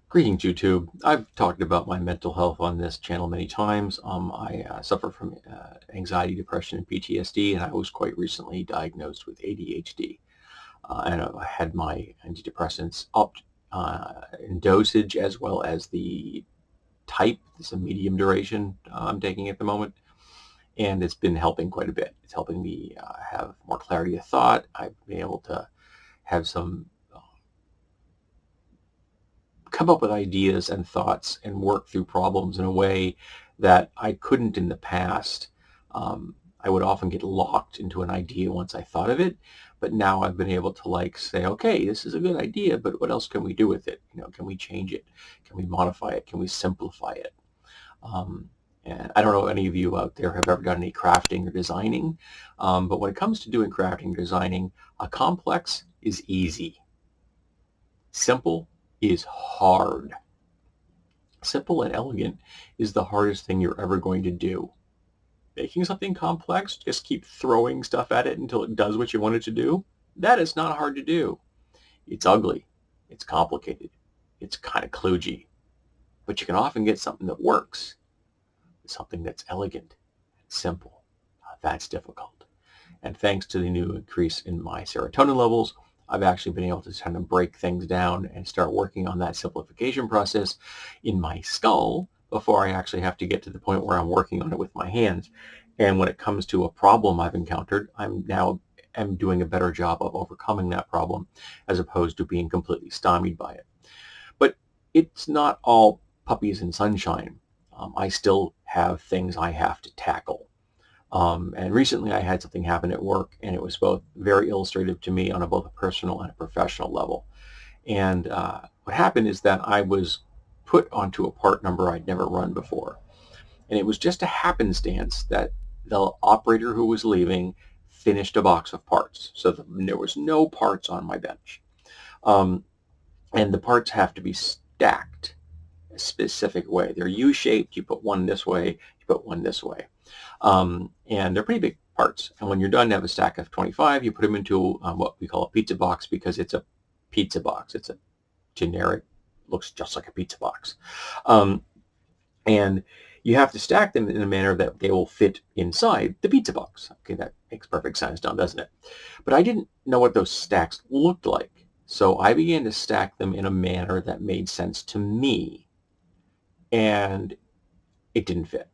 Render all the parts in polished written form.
Greetings, YouTube. I've talked about my mental health on this channel many times. I suffer from anxiety, depression, and PTSD, and I was quite recently diagnosed with ADHD. And I had my antidepressants upped in dosage as well as the type. It's a medium duration I'm taking at the moment, and it's been helping quite a bit. It's helping me have more clarity of thought. I've been able to have some come up with ideas and thoughts and work through problems in a way that I couldn't in the past. I would often get locked into an idea once I thought of it, but now I've been able to say, okay, this is a good idea, but what else can we do with it? Can we change it? Can we modify it? Can we simplify it? And I don't know if any of you out there have ever done any crafting or designing, but when it comes to doing crafting or designing, a complex is easy. Simple is hard. Simple and elegant is the hardest thing you're ever going to do. Making something complex, just keep throwing stuff at it until it does what you want it to do, that is not hard to do. It's ugly. It's complicated. It's kind of kludgy. But you can often get something that works. Something that's elegant and simple. That's difficult. And thanks to the new increase in my serotonin levels, I've actually been able to kind of break things down and start working on that simplification process in my skull before I actually have to get to the point where I'm working on it with my hands. And when it comes to a problem I've encountered, I'm doing a better job of overcoming that problem as opposed to being completely stymied by it. But it's not all puppies and sunshine. I still have things I have to tackle. And recently I had something happen at work, and it was both very illustrative to me on both a personal and a professional level. And what happened is that I was put onto a part number I'd never run before. And it was just a happenstance that the operator who was leaving finished a box of parts. So there was no parts on my bench. And the parts have to be stacked a specific way. They're U-shaped. You put one this way, you put one this way. And they're pretty big parts. And when you're done, you have a stack of 25. You put them into what we call a pizza box because it's a pizza box. It's a generic, looks just like a pizza box. And you have to stack them in a manner that they will fit inside the pizza box. Okay, that makes perfect sense now, doesn't it? But I didn't know what those stacks looked like. So I began to stack them in a manner that made sense to me. And it didn't fit.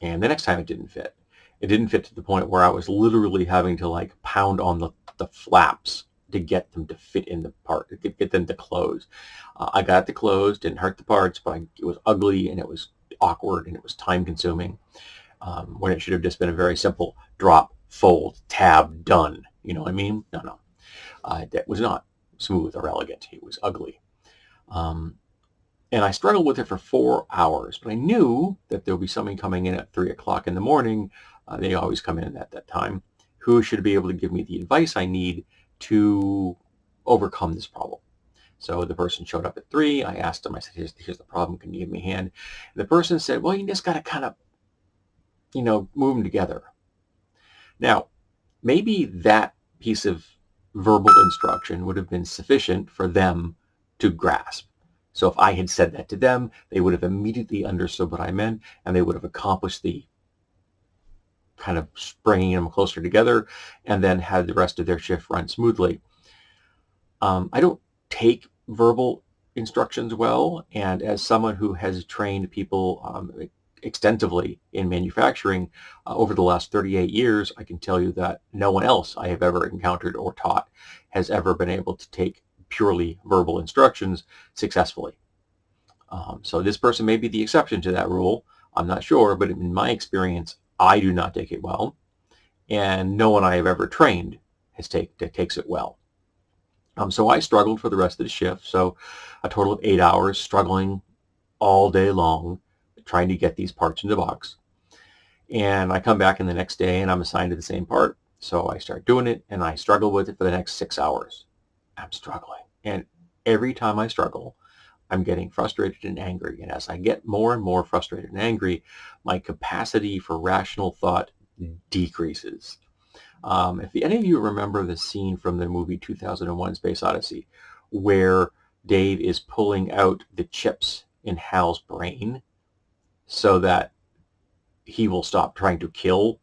And the next time it didn't fit. It didn't fit to the point where I was literally having to pound on the flaps to get them to fit in the part, to get them to close. I got it to close, didn't hurt the parts, but it was ugly and it was awkward and it was time consuming when it should have just been a very simple drop, fold, tab, done. You know what I mean? No. That was not smooth or elegant. It was ugly. And I struggled with it for 4 hours, but I knew that there would be somebody coming in at 3 o'clock in the morning. They always come in at that time, who should be able to give me the advice I need to overcome this problem. So the person showed up at 3. I asked them, I said, here's the problem. Can you give me a hand? And the person said, well, you just got to kind of, move them together. Now, maybe that piece of verbal instruction would have been sufficient for them to grasp. So if I had said that to them, they would have immediately understood what I meant, and they would have accomplished the kind of bringing them closer together and then had the rest of their shift run smoothly. I don't take verbal instructions well, and as someone who has trained people extensively in manufacturing over the last 38 years, I can tell you that no one else I have ever encountered or taught has ever been able to take purely verbal instructions successfully. So this person may be the exception to that rule. I'm not sure, but in my experience, I do not take it well, and no one I have ever trained takes it well. So I struggled for the rest of the shift, so a total of 8 hours struggling all day long, trying to get these parts in the box. And I come back in the next day and I'm assigned to the same part. So I start doing it and I struggle with it for the next 6 hours. I'm struggling. And every time I struggle, I'm getting frustrated and angry. And as I get more and more frustrated and angry, my capacity for rational thought decreases. If any of you remember the scene from the movie 2001: Space Odyssey, where Dave is pulling out the chips in Hal's brain so that he will stop trying to kill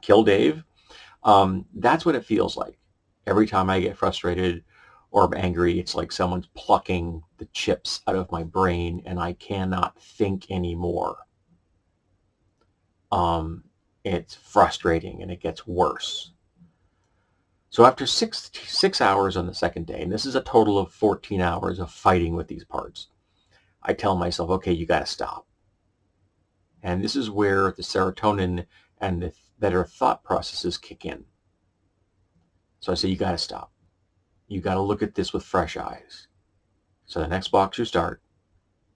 kill Dave. That's what it feels like. Every time I get frustrated or I'm angry, it's like someone's plucking the chips out of my brain and I cannot think anymore. It's frustrating and it gets worse. So after six hours on the second day, and this is a total of 14 hours of fighting with these parts, I tell myself, okay, you got to stop. And this is where the serotonin and the better thought processes kick in. So I say, you got to stop. You got to look at this with fresh eyes. So the next box you start,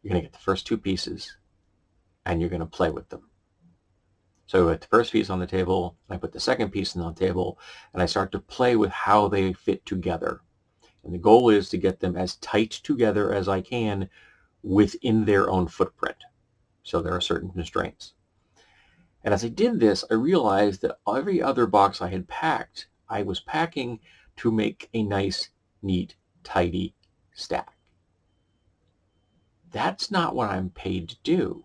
you're going to get the first two pieces and you're going to play with them. So I put the first piece on the table, I put the second piece on the table, and I start to play with how they fit together. And the goal is to get them as tight together as I can within their own footprint. So there are certain constraints. And as I did this, I realized that every other box I had packed, I was packing to make a nice, neat, tidy stack. That's not what I'm paid to do.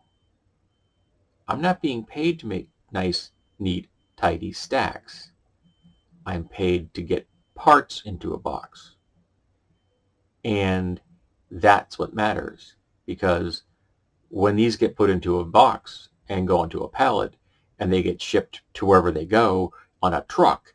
I'm not being paid to make nice, neat, tidy stacks. I'm paid to get parts into a box. And that's what matters, because when these get put into a box and go onto a pallet and they get shipped to wherever they go on a truck,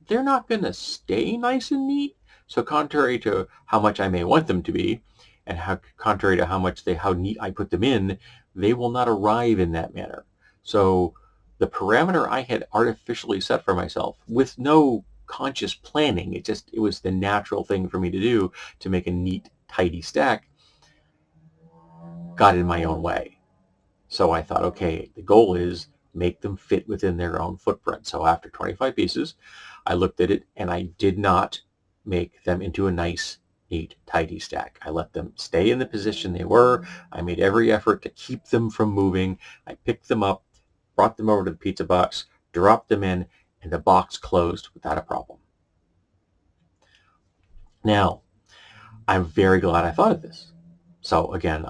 they're not going to stay nice and neat. So contrary to how much I may want them to be, and contrary to how neat I put them in, they will not arrive in that manner. So the parameter I had artificially set for myself with no conscious planning, it was the natural thing for me to do to make a neat, tidy stack, got in my own way. So I thought, okay, the goal is make them fit within their own footprint. So after 25 pieces, I looked at it and I did not make them into a nice, neat, tidy stack. I let them stay in the position they were. I made every effort to keep them from moving. I picked them up, brought them over to the pizza box, dropped them in, and the box closed without a problem. Now, I'm very glad I thought of this. So again,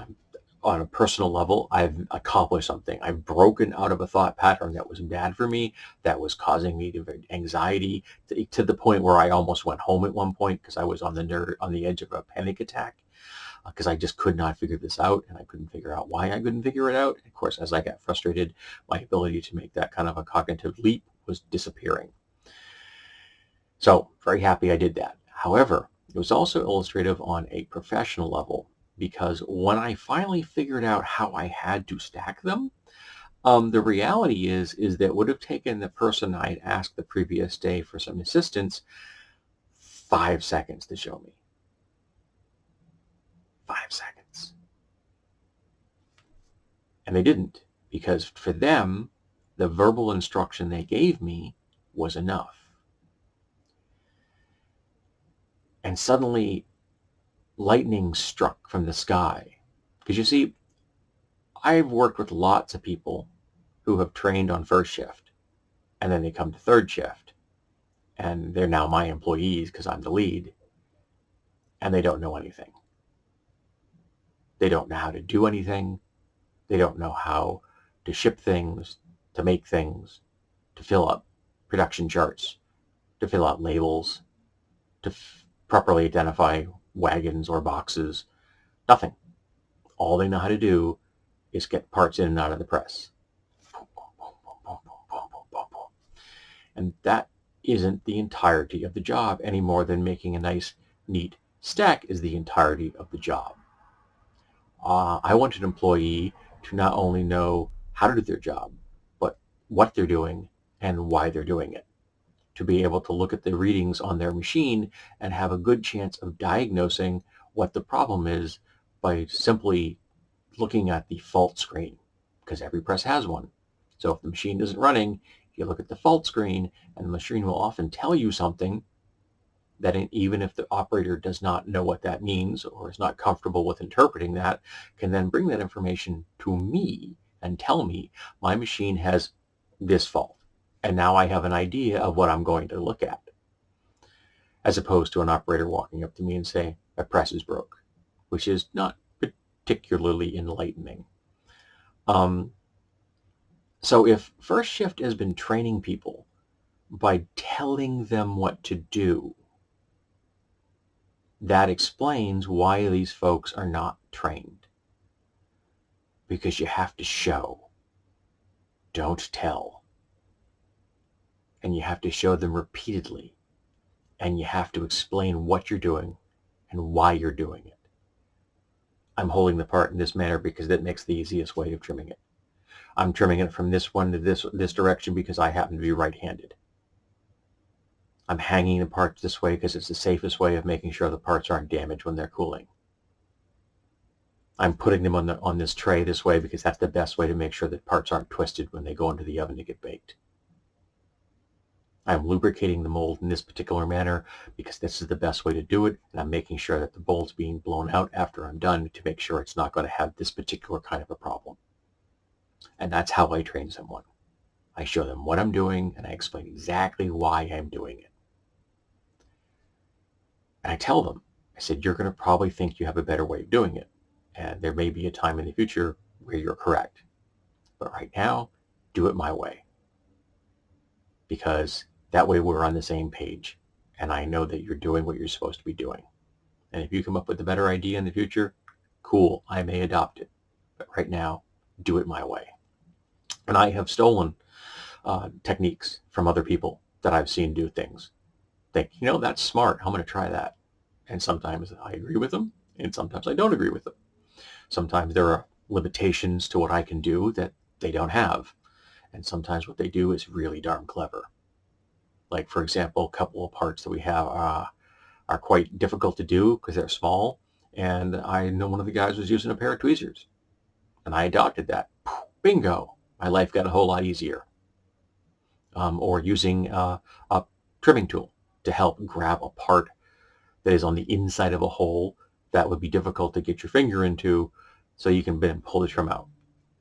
on a personal level, I've accomplished something. I've broken out of a thought pattern that was bad for me, that was causing me anxiety to the point where I almost went home at one point because I was on the edge of a panic attack because I just could not figure this out, and I couldn't figure out why I couldn't figure it out. And of course, as I got frustrated, my ability to make that kind of a cognitive leap was disappearing. So very happy I did that. However, it was also illustrative on a professional level, because when I finally figured out how I had to stack them, the reality is that it would have taken the person I had asked the previous day for some assistance 5 seconds to show me. 5 seconds. And they didn't, because for them, the verbal instruction they gave me was enough. And suddenly, lightning struck from the sky. Because you see, I've worked with lots of people who have trained on first shift, and then they come to third shift, and they're now my employees because I'm the lead, and they don't know anything. They don't know how to do anything. They don't know how to ship things, to make things, to fill up production charts, to fill out labels, to properly identify wagons or boxes. Nothing. All they know how to do is get parts in and out of the press. And that isn't the entirety of the job any more than making a nice, neat stack is the entirety of the job. I want an employee to not only know how to do their job, but what they're doing and why they're doing it. To be able to look at the readings on their machine and have a good chance of diagnosing what the problem is by simply looking at the fault screen, because every press has one. So if the machine isn't running, you look at the fault screen, and the machine will often tell you something that even if the operator does not know what that means or is not comfortable with interpreting that, can then bring that information to me and tell me my machine has this fault. And now I have an idea of what I'm going to look at, as opposed to an operator walking up to me and saying, a press is broke, which is not particularly enlightening. So if first shift has been training people by telling them what to do, that explains why these folks are not trained. Because you have to show, don't tell. And you have to show them repeatedly. And you have to explain what you're doing and why you're doing it. I'm holding the part in this manner because that makes the easiest way of trimming it. I'm trimming it from this one to this direction because I happen to be right-handed. I'm hanging the parts this way because it's the safest way of making sure the parts aren't damaged when they're cooling. I'm putting them on this tray this way because that's the best way to make sure that parts aren't twisted when they go into the oven to get baked. I'm lubricating the mold in this particular manner because this is the best way to do it, and I'm making sure that the mold's being blown out after I'm done to make sure it's not going to have this particular kind of a problem. And that's how I train someone. I show them what I'm doing, and I explain exactly why I'm doing it. And I tell them, I said, you're going to probably think you have a better way of doing it. And there may be a time in the future where you're correct. But right now, do it my way. Because that way we're on the same page. And I know that you're doing what you're supposed to be doing. And if you come up with a better idea in the future, cool, I may adopt it. But right now, do it my way. And I have stolen techniques from other people that I've seen do things. Think, that's smart. I'm going to try that. And sometimes I agree with them, and sometimes I don't agree with them. Sometimes there are limitations to what I can do that they don't have. And sometimes what they do is really darn clever. Like, for example, a couple of parts that we have are quite difficult to do because they're small. And I know one of the guys was using a pair of tweezers. And I adopted that. Bingo. My life got a whole lot easier. Or using a trimming tool to help grab a part that is on the inside of a hole that would be difficult to get your finger into, so you can then pull the trim out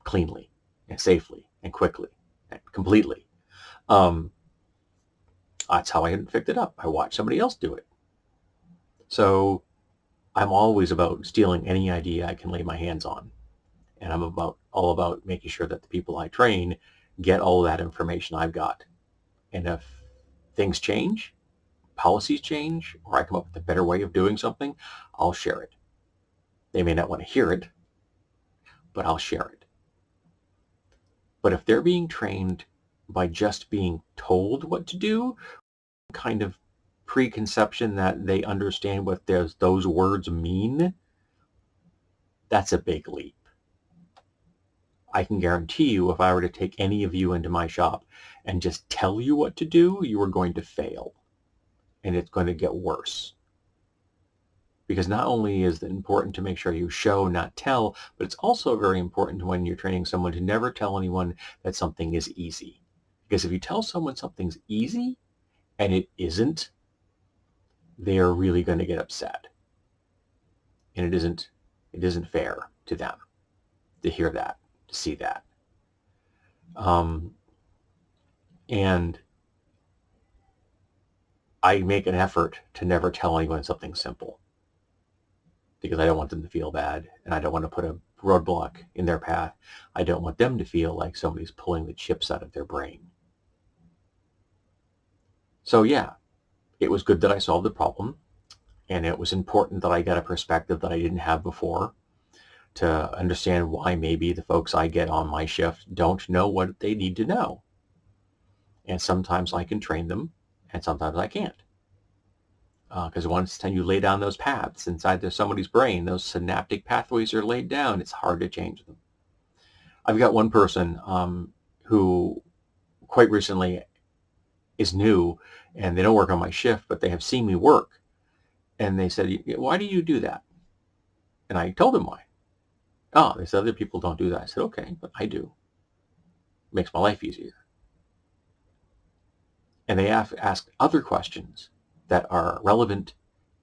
cleanly and safely and quickly and completely. That's how I picked it up. I watched somebody else do it. So I'm always about stealing any idea I can lay my hands on. And I'm all about making sure that the people I train get all of that information I've got. And if things change, policies change, or I come up with a better way of doing something, I'll share it. They may not want to hear it, but I'll share it. But if they're being trained by just being told what to do, kind of preconception that they understand what those words mean, that's a big leap. I can guarantee you if I were to take any of you into my shop and just tell you what to do, you are going to fail. And it's going to get worse. Because not only is it important to make sure you show, not tell, but it's also very important when you're training someone to never tell anyone that something is easy. Because if you tell someone something's easy and it isn't, they are really going to get upset. And it isn't fair to them to hear that, to see that. And I make an effort to never tell anyone something simple, because I don't want them to feel bad, and I don't want to put a roadblock in their path. I don't want them to feel like somebody's pulling the chips out of their brain. So yeah, it was good that I solved the problem, and it was important that I got a perspective that I didn't have before to understand why maybe the folks I get on my shift don't know what they need to know. And sometimes I can train them, and sometimes I can't. Because once you lay down those paths inside somebody's brain, those synaptic pathways are laid down, it's hard to change them. I've got one person who quite recently is new, and they don't work on my shift, but they have seen me work. And they said, why do you do that? And I told them why. Oh, they said other people don't do that. I said, okay, but I do. It makes my life easier. And they ask other questions that are relevant,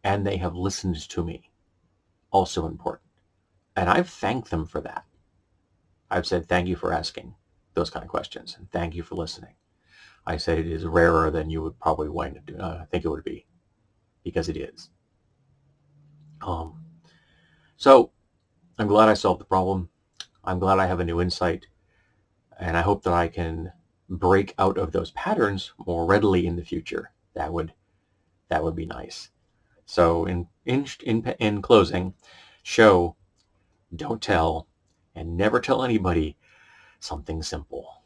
and they have listened to me. Also important. And I've thanked them for that. I've said, thank you for asking those kind of questions, and thank you for listening. I said it is rarer than you would probably think it would be, because it is. Um, so I'm glad I solved the problem. I'm glad I have a new insight, and I hope that I can break out of those patterns more readily in the future. That would be nice. So in closing, show, don't tell, and never tell anybody something simple.